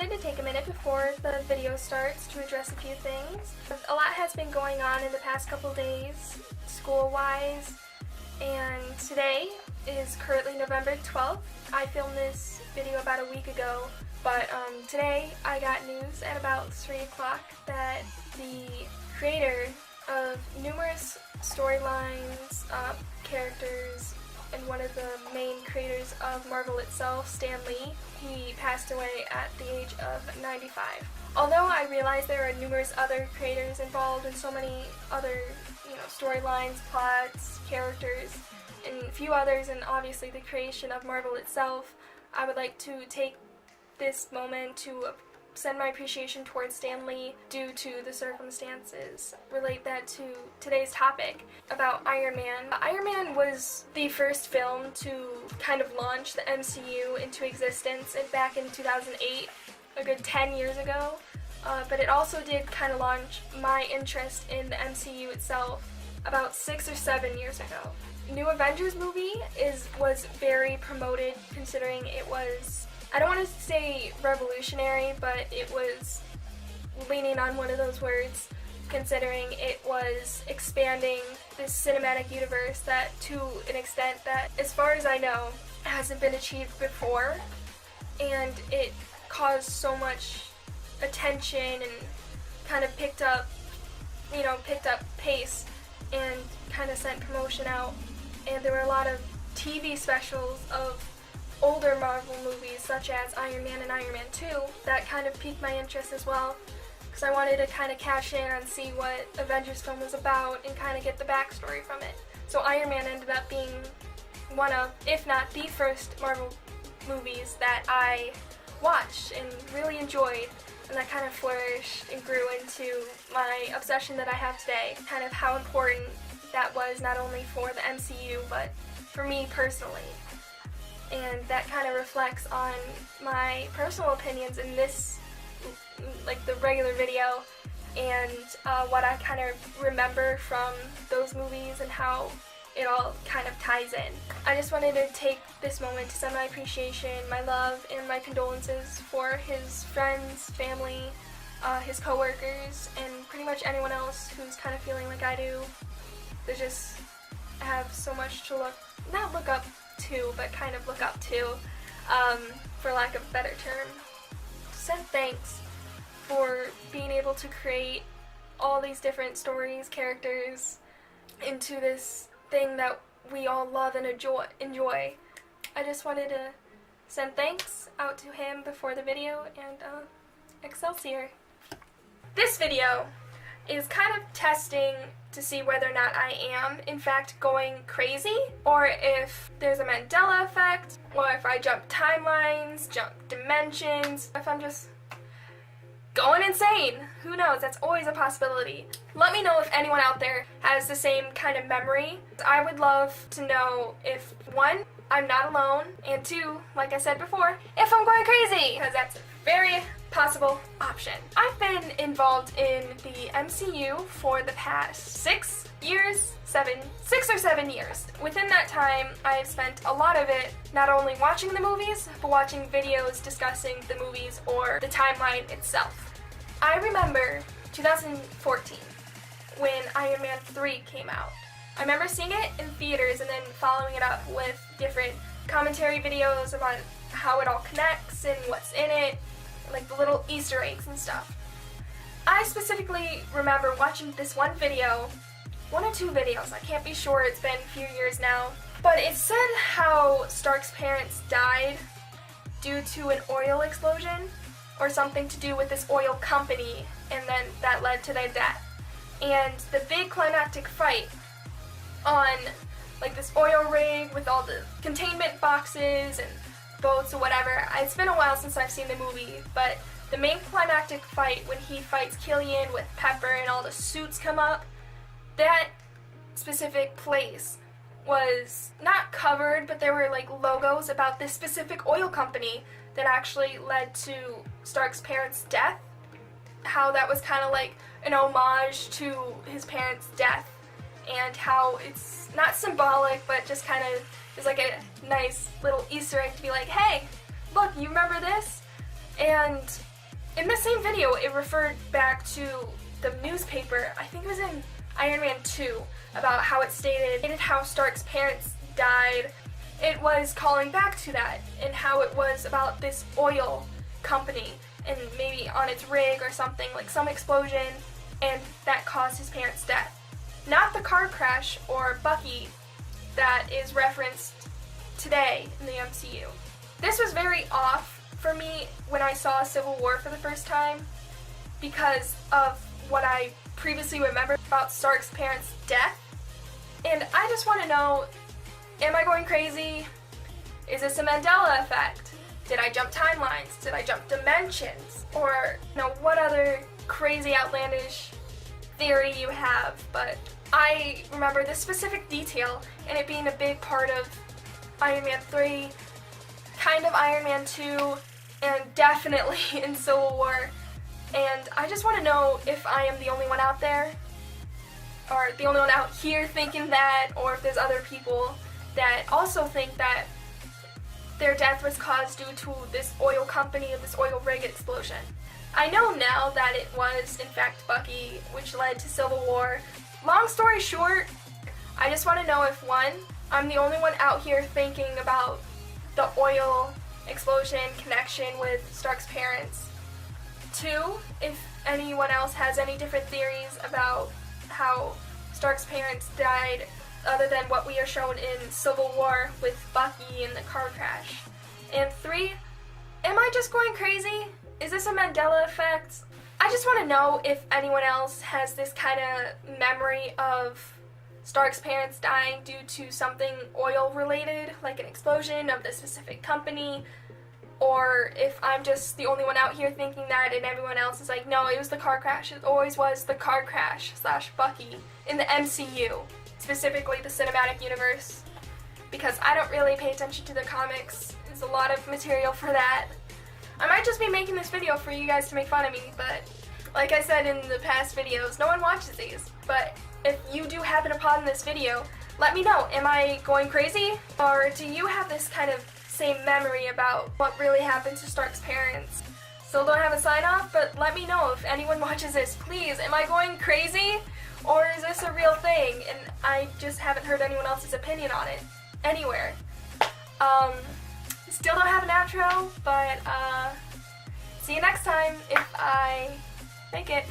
wanted to take a minute before the video starts to address a few things. A lot has been going on in the past couple days, school-wise, and today is currently November 12th. I filmed this video about a week ago, but today I got news at about 3 o'clock that the creator of numerous storylines, characters, and one of the main creators of Marvel itself, Stan Lee, he passed away at the age of 95. Although I realize there are numerous other creators involved in so many other, storylines, plots, characters, and a few others, and obviously the creation of Marvel itself, I would like to take this moment to send my appreciation towards Stan Lee due to the circumstances. Relate that to today's topic about Iron Man. Iron Man was the first film to kind of launch the MCU into existence back in 2008, a good 10 years ago. But it also did kind of launch my interest in the MCU itself about 6 or 7 years ago. New Avengers movie was very promoted, considering it was, I don't want to say revolutionary, but it was leaning on one of those words, considering it was expanding this cinematic universe that, to an extent that, as far as I know, hasn't been achieved before, and it caused so much attention and kind of picked up pace and kind of sent promotion out, and there were a lot of TV specials of older Marvel movies such as Iron Man and Iron Man 2 that kind of piqued my interest as well, because I wanted to kind of cash in and see what Avengers film was about and kind of get the backstory from it. So Iron Man ended up being one of, if not the first Marvel movies that I watched and really enjoyed, and that kind of flourished and grew into my obsession that I have today, kind of how important that was not only for the MCU but for me personally. And that kind of reflects on my personal opinions in this, like the regular video, and what I kind of remember from those movies and how it all kind of ties in. I just wanted to take this moment to send my appreciation, my love, and my condolences for his friends, family, his co-workers, and pretty much anyone else who's kind of feeling like I do. They just have so much to not look up to, but kind of look up to, for lack of a better term. Send thanks for being able to create all these different stories, characters, into this thing that we all love and enjoy. I just wanted to send thanks out to him before the video, and Excelsior. This video is kind of testing to see whether or not I am, in fact, going crazy, or if there's a Mandela effect, or if I jump timelines, jump dimensions, if I'm just going insane. Who knows? That's always a possibility. Let me know if anyone out there has the same kind of memory. I would love to know if, 1, I'm not alone, and 2, like I said before, if I'm going crazy, because that's a very possible option. I've been involved in the MCU for the past 6 or 7 years. Within that time, I've spent a lot of it not only watching the movies, but watching videos discussing the movies or the timeline itself. I remember 2014, when Iron Man 3 came out. I remember seeing it in theaters and then following it up with different commentary videos about how it all connects and what's in it, like the little Easter eggs and stuff. I specifically remember watching this one video, 1 or 2 videos, I can't be sure, it's been a few years now, but it said how Stark's parents died due to an oil explosion, or something to do with this oil company, and then that led to their death. And the big climactic fight on like this oil rig with all the containment boxes and boats or whatever. It's been a while since I've seen the movie, but the main climactic fight when he fights Killian with Pepper and all the suits come up, that specific place was not covered, but there were like logos about this specific oil company that actually led to Stark's parents' death. How that was kind of like an homage to his parents' death, and how it's not symbolic, but just kind of is like a nice little Easter egg to be like, hey, look, you remember this? And In the same video, it referred back to the newspaper, I think it was in Iron Man 2, about how it stated how Stark's parents died. It was calling back to that, and how it was about this oil company, and maybe on its rig or something, like some explosion, and that caused his parents' death. Not the car crash or Bucky that is referenced today in the MCU. This was very off for me when I saw Civil War for the first time because of what I previously remembered about Stark's parents' death. And I just want to know, am I going crazy? Is this a Mandela effect? Did I jump timelines? Did I jump dimensions? Or, what other crazy outlandish theory you have? But I remember this specific detail and it being a big part of Iron Man 3, kind of Iron Man 2, and definitely in Civil War. And I just want to know if I am the only one out there, or the only one out here thinking that, or if there's other people that also think that their death was caused due to this oil company and this oil rig explosion. I know now that it was, in fact, Bucky, which led to Civil War. Long story short, I just want to know if, one, I'm the only one out here thinking about the oil explosion connection with Stark's parents. Two, if anyone else has any different theories about how Stark's parents died other than what we are shown in Civil War with Bucky and the car crash. And three, am I just going crazy? Is this a Mandela effect? I just want to know if anyone else has this kind of memory of Stark's parents dying due to something oil related, like an explosion of the specific company, or if I'm just the only one out here thinking that and everyone else is like, no, it was the car crash. It always was the car crash / Bucky in the MCU, specifically the cinematic universe, because I don't really pay attention to the comics. There's a lot of material for that. I might just be making this video for you guys to make fun of me, but like I said in the past videos, no one watches these. But if you do happen upon this video, let me know. Am I going crazy? Or do you have this kind of same memory about what really happened to Stark's parents? Still don't have a sign off, but let me know if anyone watches this. Please, am I going crazy? Or is this a real thing and I just haven't heard anyone else's opinion on it anywhere? Still don't have an outro, but see you next time if I make it.